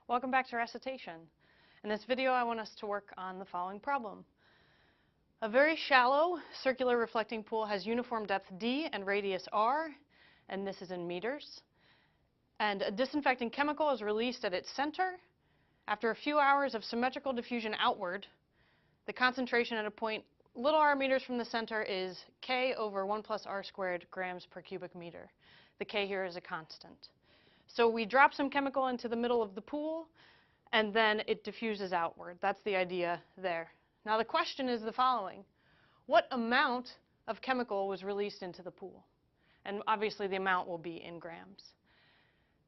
Welcome back to recitation. In this video, I want us to work on the following problem. A very shallow circular reflecting pool has uniform depth d and radius r, and this is in meters. And a disinfecting chemical is released at its center. After a few hours of symmetrical diffusion outward, the concentration at a point little r meters from the center is K over 1 plus r squared grams per cubic meter. The K here is a constant. So we drop some chemical into the middle of the pool, and then it diffuses outward. That's the idea there. Now the question is the following. What amount of chemical was released into the pool? And obviously the amount will be in grams.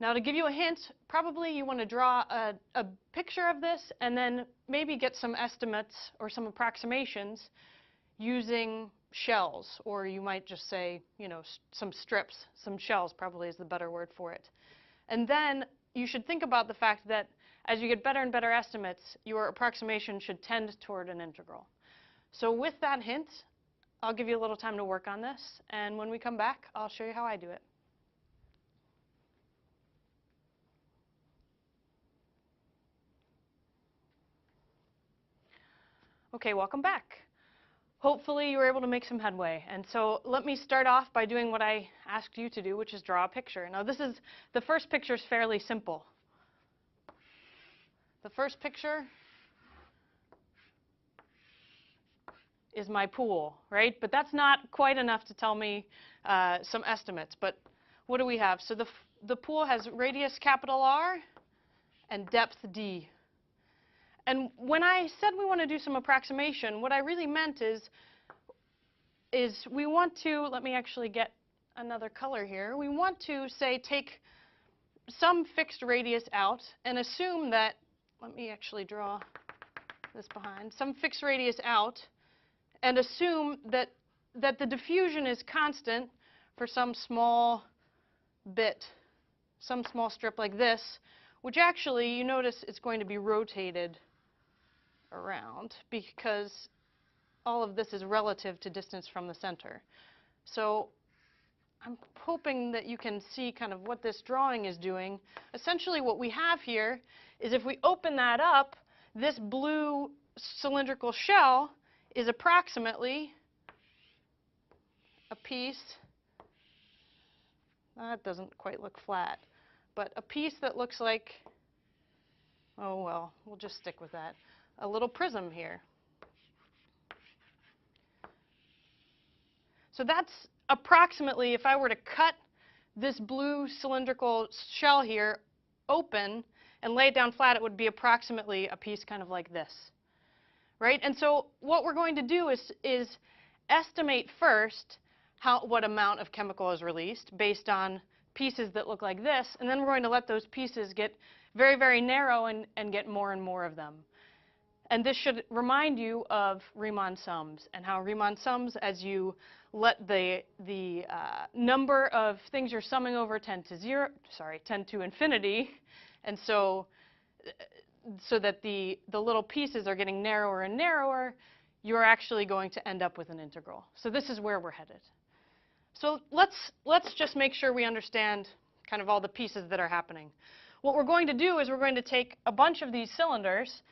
Now to give you a hint, probably you want to draw a picture of this and then maybe get some estimates or some approximations using shells, or you might just say, some strips. Some shells probably is the better word for it. And then you should think about the fact that as you get better and better estimates, your approximation should tend toward an integral. So with that hint, I'll give you a little time to work on this, and when we come back, I'll show you how I do it. Okay, welcome back. Hopefully you were able to make some headway. And so let me start off by doing what I asked you to do, which is draw a picture. Now the first picture is fairly simple. The first picture is my pool, right? But that's not quite enough to tell me some estimates. But what do we have? So the pool has radius capital R and depth D. And when I said we want to do some approximation, what I really meant is we want to, let me actually get another color here. We want to, say, take some fixed radius out and assume that, let me actually draw this behind, some fixed radius out and assume that the diffusion is constant for some small bit, some small strip like this, which actually, you notice, it's going to be rotated around because all of this is relative to distance from the center. So I'm hoping that you can see kind of what this drawing is doing. Essentially what we have here is if we open that up, this blue cylindrical shell is approximately a piece, that doesn't quite look flat, but a piece that looks like, oh well, we'll just stick with that, a little prism here. So that's approximately, if I were to cut this blue cylindrical shell here open and lay it down flat, it would be approximately a piece kind of like this, right? And so what we're going to do is estimate first what amount of chemical is released based on pieces that look like this, and then we're going to let those pieces get very, very narrow and get more and more of them. And this should remind you of Riemann sums and how Riemann sums, as you let the number of things you're summing over tend to infinity, and so that the little pieces are getting narrower and narrower, you're actually going to end up with an integral. So this is where we're headed. So let's just make sure we understand kind of all the pieces that are happening. What we're going to do is we're going to take a bunch of these cylinders,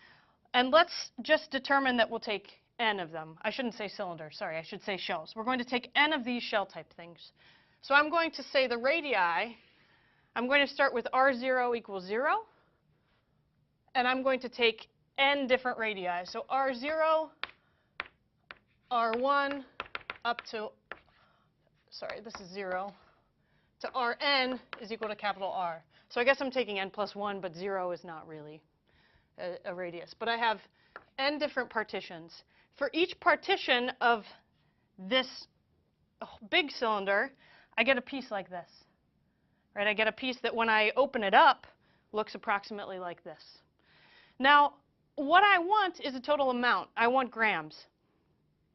and let's just determine that we'll take n of them. I shouldn't say cylinders, sorry, I should say shells. We're going to take n of these shell type things. So I'm going to say the radii, I'm going to start with r0 equals 0, and I'm going to take n different radii. So r0, r1, up to, sorry, this is 0, to rn is equal to capital R. So I guess I'm taking n plus 1, but 0 is not really a radius. But I have n different partitions. For each partition of this big cylinder, I get a piece like this. Right? I get a piece that when I open it up looks approximately like this. Now, what I want is a total amount. I want grams.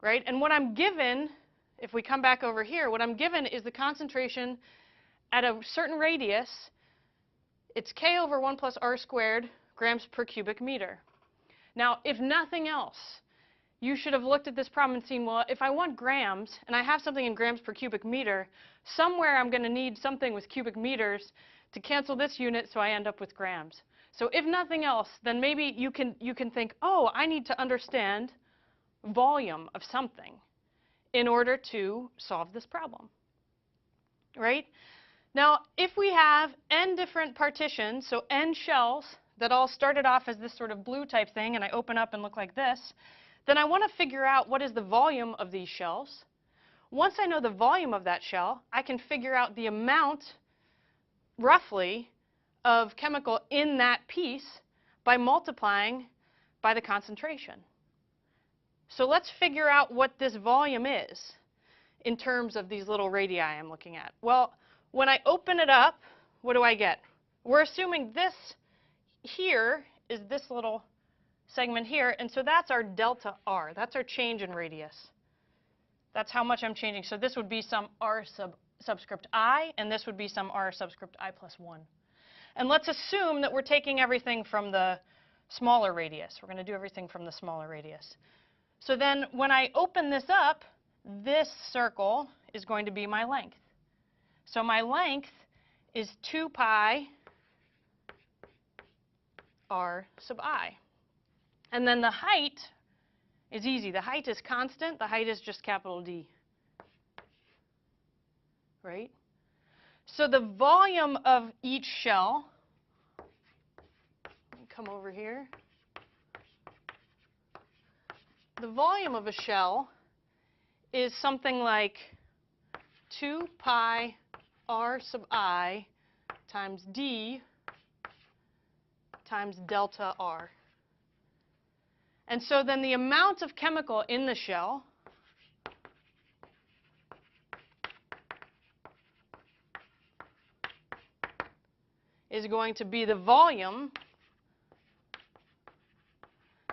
Right? And what I'm given, if we come back over here, what I'm given is the concentration at a certain radius. It's K over 1 plus r squared grams per cubic meter. Now, if nothing else, you should have looked at this problem and seen, well, if I want grams, and I have something in grams per cubic meter, somewhere I'm going to need something with cubic meters to cancel this unit so I end up with grams. So if nothing else, then maybe you can think, oh, I need to understand volume of something in order to solve this problem, right? Now, if we have n different partitions, so n shells that all started off as this sort of blue type thing, and I open up and look like this, then I want to figure out what is the volume of these shells. Once I know the volume of that shell, I can figure out the amount, roughly, of chemical in that piece by multiplying by the concentration. So let's figure out what this volume is in terms of these little radii I'm looking at. Well, when I open it up, what do I get? We're assuming this here is this little segment here, and so that's our delta R. That's our change in radius. That's how much I'm changing. So this would be some R subscript I, and this would be some R subscript I plus 1. And let's assume that we're taking everything from the smaller radius. We're going to do everything from the smaller radius. So then when I open this up, this circle is going to be my length. So my length is 2 pi R sub I. And then the height is easy. The height is constant. The height is just capital D. Right? So the volume of each shell, let me come over here. The volume of a shell is something like 2 pi R sub I times D times delta R. And so then the amount of chemical in the shell is going to be the volume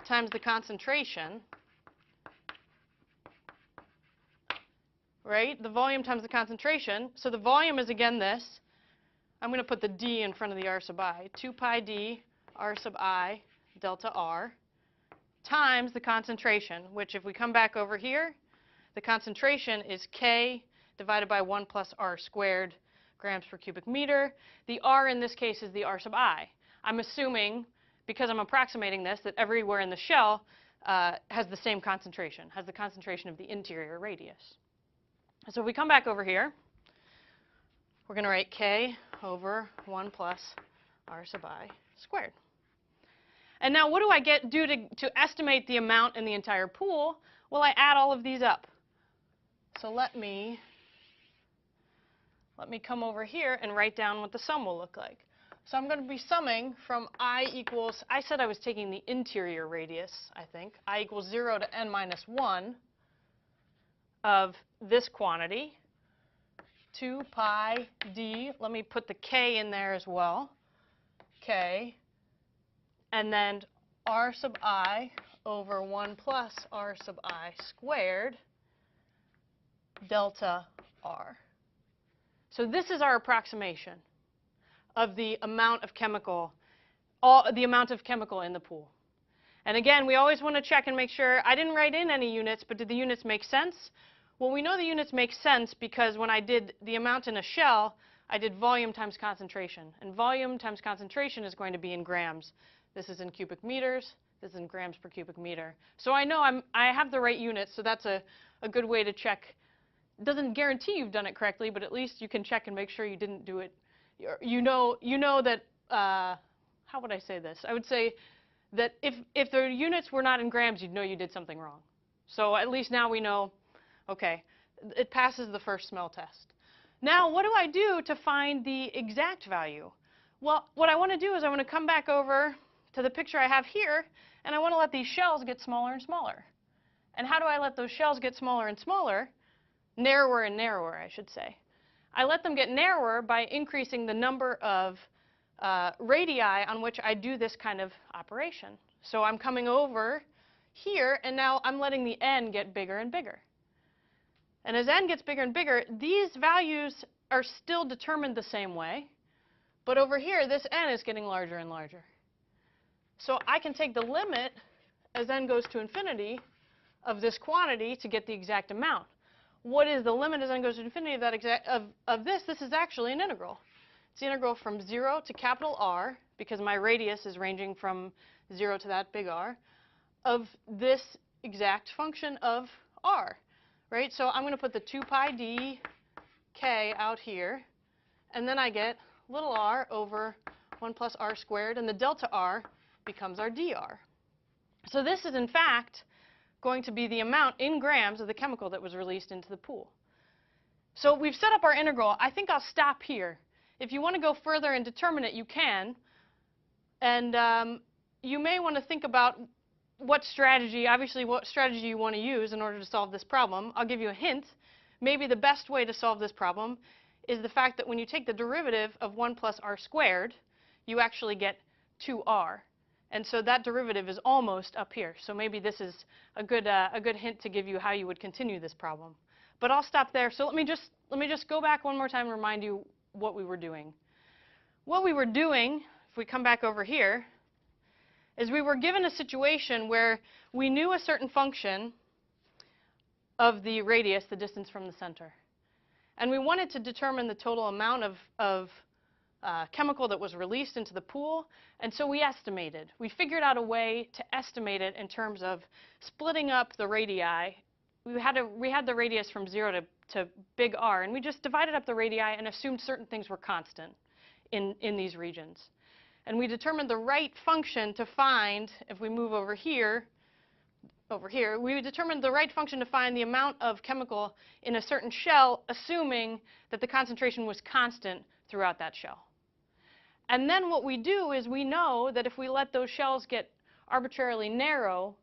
times the concentration, right? The volume times the concentration. So the volume is, again, this. I'm going to put the D in front of the R sub I. 2 pi D R sub I delta R times the concentration, which if we come back over here, the concentration is K divided by 1 plus R squared grams per cubic meter. The R in this case is the R sub I. I'm assuming, because I'm approximating this, that everywhere in the shell has the same concentration, has the concentration of the interior radius. So if we come back over here, we're going to write K over 1 plus R sub I squared. And now what do I do to estimate the amount in the entire pool? Well, I add all of these up. So let me come over here and write down what the sum will look like. So I'm going to be summing from I equals, I said I was taking the interior radius, I think. I equals 0 to n minus 1 of this quantity, 2 pi d. Let me put the K in there as well. K. And then R sub I over 1 plus R sub I squared delta R. So this is our approximation of the amount of chemical, the amount of chemical in the pool. And again, we always want to check and make sure. I didn't write in any units, but did the units make sense? Well, we know the units make sense because when I did the amount in a shell, I did volume times concentration. And volume times concentration is going to be in grams. This is in cubic meters. This is in grams per cubic meter. So I know I have the right units, so that's a good way to check. It doesn't guarantee you've done it correctly, but at least you can check and make sure you didn't do it. You know that, how would I say this? I would say that if the units were not in grams, you'd know you did something wrong. So at least now we know, okay, it passes the first smell test. Now, what do I do to find the exact value? Well, what I want to do is I want to come back over to the picture I have here, and I want to let these shells get smaller and smaller. And how do I let those shells get smaller and smaller? Narrower and narrower, I should say. I let them get narrower by increasing the number of radii on which I do this kind of operation. So I'm coming over here, and now I'm letting the n get bigger and bigger. And as n gets bigger and bigger, these values are still determined the same way, but over here, this n is getting larger and larger. So I can take the limit as n goes to infinity of this quantity to get the exact amount. What is the limit as n goes to infinity of that of this? This is actually an integral. It's the integral from 0 to capital R because my radius is ranging from 0 to that big R, of this exact function of R, right? So I'm going to put the 2 pi d k out here, and then I get little r over 1 plus r squared, and the delta r becomes our dr. So this is, in fact, going to be the amount in grams of the chemical that was released into the pool. So we've set up our integral. I think I'll stop here. If you want to go further and determine it, you can. And you may want to think about what strategy you want to use in order to solve this problem. I'll give you a hint. Maybe the best way to solve this problem is the fact that when you take the derivative of 1 plus r squared, you actually get 2r. And so that derivative is almost up here. So maybe this is a good hint to give you how you would continue this problem. But I'll stop there. So let me just go back one more time and remind you what we were doing. What we were doing, if we come back over here, is we were given a situation where we knew a certain function of the radius, the distance from the center. And we wanted to determine the total amount of chemical that was released into the pool, and so we estimated. We figured out a way to estimate it in terms of splitting up the radii. We had the radius from 0 to big R, and we just divided up the radii and assumed certain things were constant in these regions. And we determined the right function to find, if we move over here, we determined the right function to find the amount of chemical in a certain shell, assuming that the concentration was constant throughout that shell. And then what we do is we know that if we let those shells get arbitrarily narrow,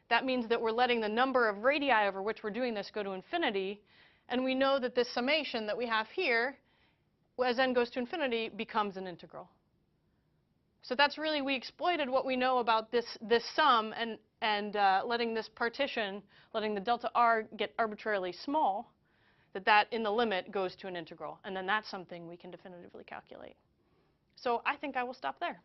that means that we're letting the number of radii over which we're doing this go to infinity. And we know that this summation that we have here, as n goes to infinity, becomes an integral. So that's really, we exploited what we know about this sum and letting this partition, letting the delta r get arbitrarily small, that in the limit goes to an integral. And then that's something we can definitively calculate. So I think I will stop there.